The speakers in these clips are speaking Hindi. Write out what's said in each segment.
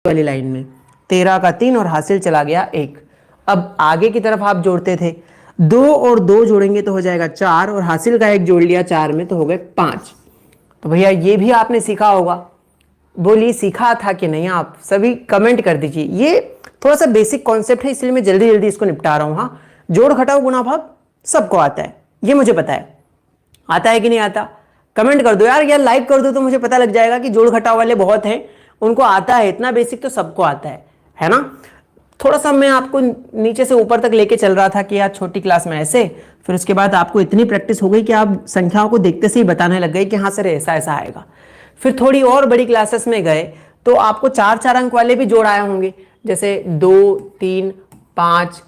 वाली लाइन में 13 का 3 और हासिल चला गया 1। अब आगे की तरफ आप जोड़ते थे, 2 और 2 जोड़ेंगे तो हो जाएगा 4 और हासिल का 1 जोड़ लिया 4 में तो हो गए 5। तो भैया ये भी आपने सीखा होगा, बोलिए सीखा था कि नहीं? आप सभी कमेंट कर दीजिए। ये थोड़ा सा बेसिक कॉन्सेप्ट है इसलिए मैं जल्दी जल्दी इसको निपटा रहा हूँ। हाँ, जोड़ घटाओ गुणा भाग सबको आता है, ये मुझे पता है। आता है कि नहीं आता? कमेंट कर दो यार, लाइक कर दो तो मुझे पता लग जाएगा कि जोड़ घटाव वाले बहुत हैं, उनको आता है। इतना बेसिक तो सबको आता है ना? थोड़ा सा मैं आपको नीचे से ऊपर तक लेके चल रहा था कि यार छोटी क्लास में ऐसे, फिर उसके बाद आपको इतनी प्रैक्टिस हो गई कि आप संख्याओं को देखते से ही बताने लग गए कि हाँ सर ऐसा ऐसा आएगा। फिर थोड़ी और बड़ी क्लासेस में गए तो आपको 4-4 अंक वाले भी जोड़ आए होंगे, जैसे 2, 3, 5,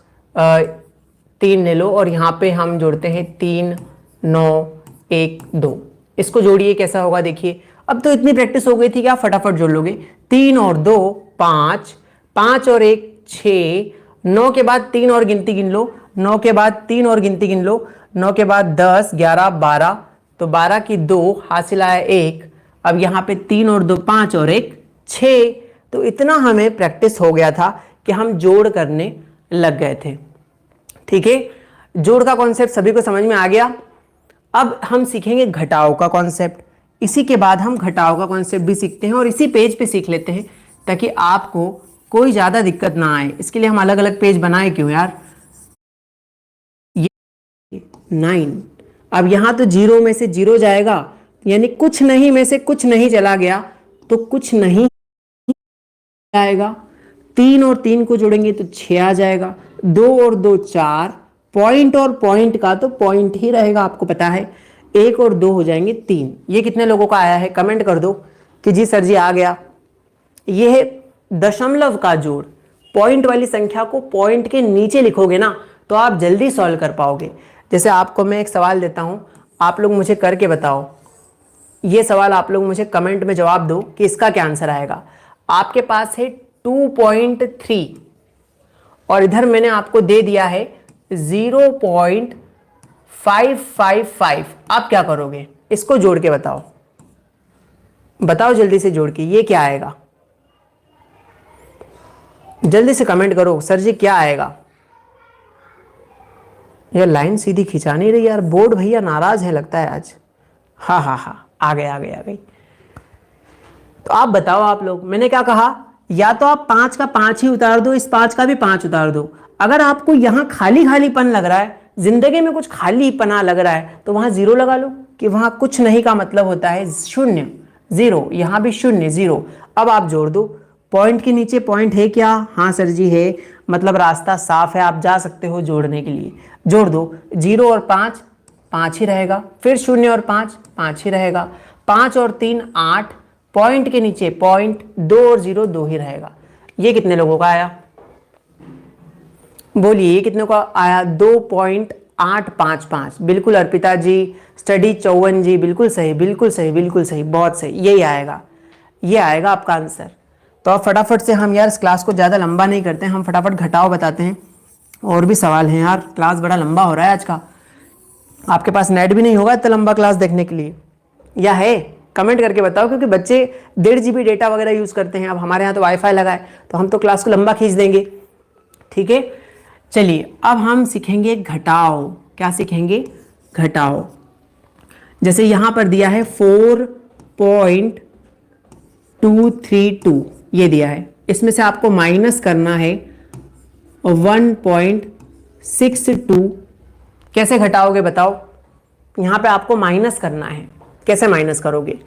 3 ले लो और यहाँ पे हम जोड़ते हैं 3, 9, 1, 2। इसको जोड़िए कैसा होगा देखिए। अब तो इतनी प्रैक्टिस हो गई थी कि आप फटाफट जोड़ लोगे। 3 और 2 5, 5 और 1 6, 9 के बाद 3 और गिनती गिन लो, 9 के बाद 3 और गिनती गिन लो, 9 के बाद 10, 11, 12, तो 12 की 2 हासिल आया 1। अब यहाँ पे 3 और 2 5 और 1 6। तो इतना हमें प्रैक्टिस हो गया था कि हम जोड़ करने लग गए थे। ठीक है, जोड़ का कॉन्सेप्ट सभी को समझ में आ गया। अब हम सीखेंगे घटाव का कॉन्सेप्ट। इसी के बाद हम घटाव का कॉन्सेप्ट भी सीखते हैं और इसी पेज पे सीख लेते हैं ताकि आपको कोई ज्यादा दिक्कत ना आए। इसके लिए हम अलग अलग पेज बनाए क्यों यार? ये 9। अब यहां तो 0 में से 0 जाएगा, यानी कुछ नहीं में से कुछ नहीं चला गया तो कुछ नहीं आएगा। 3 और 3 को जोड़ेंगे तो 6 आ जाएगा। 2 और 2 4, पॉइंट और पॉइंट का तो पॉइंट ही रहेगा, आपको पता है। 1 और 2 हो जाएंगे 3। ये कितने लोगों का आया है? कमेंट कर दो कि जी सर जी आ गया। ये है दशमलव का जोड़। पॉइंट वाली संख्या को पॉइंट के नीचे लिखोगे ना तो आप जल्दी सॉल्व कर पाओगे। जैसे आपको मैं एक सवाल देता हूं, आप लोग मुझे करके बताओ। ये सवाल आप लोग मुझे कमेंट में जवाब दो कि इसका क्या आंसर आएगा। आपके पास है 2.3 और इधर मैंने आपको दे दिया है 0.555। आप क्या करोगे? इसको जोड़ के बताओ, बताओ जल्दी से जोड़ के, ये क्या आएगा? जल्दी से कमेंट करो सर जी क्या आएगा। यार लाइन सीधी खिंचा नहीं रही यार, बोर्ड भैया नाराज है लगता है आज। हाँ हाँ हाँ, आ गई आ गई। तो आप बताओ आप लोग, मैंने क्या कहा? या तो आप 5 का 5 ही उतार दो, इस 5 का भी 5 उतार दो। अगर आपको यहां खाली खालीपन लग रहा है, जिंदगी में कुछ खाली पना लग रहा है, तो वहां 0 लगा लो कि वहां कुछ नहीं का मतलब होता है 0 0। यहां भी 0 0। अब आप जोड़ दो। पॉइंट के नीचे पॉइंट है क्या? हाँ सर जी है, मतलब रास्ता साफ है, आप जा सकते हो जोड़ने के लिए। जोड़ दो। 0 और 5 5 ही रहेगा, फिर 0 और 5 5 ही रहेगा, 5 और 3 8, पॉइंट के नीचे पॉइंट, 2 और 0 2 ही रहेगा। ये कितने लोगों का आया? बोलिए ये कितने का आया? 2.855। बिल्कुल अर्पिता जी, स्टडी 54 जी, बिल्कुल सही बिल्कुल सही बिल्कुल सही, बहुत सही, यही आएगा, ये आएगा आपका आंसर। तो अब फटाफट से हम यार इस क्लास को ज़्यादा लंबा नहीं करते हैं, हम फटाफट घटाओ बताते हैं। और भी सवाल हैं यार, क्लास बड़ा लंबा हो रहा है आज का। आपके पास नेट भी नहीं होगा इतना लंबा क्लास देखने के लिए, या है? कमेंट करके बताओ, क्योंकि बच्चे 1.5 GB डेटा वगैरह यूज़ करते हैं। अब हमारे यहाँ तो वाईफाई लगा है तो हम तो क्लास को लंबा खींच देंगे। ठीक है, चलिए अब हम सीखेंगे घटाओ। क्या सीखेंगे? घटाओ। जैसे यहाँ पर दिया है 4.232, ये दिया है, इसमें से आपको माइनस करना है 1.62। कैसे घटाओगे बताओ? यहाँ पे आपको माइनस करना है, कैसे माइनस करोगे?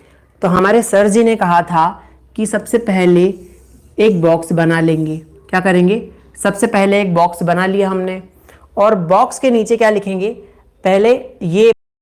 तो हमारे सर जी ने कहा था कि सबसे पहले एक बॉक्स बना लेंगे। क्या करेंगे? सबसे पहले एक बॉक्स बना लिया हमने, और बॉक्स के नीचे क्या लिखेंगे? पहले ये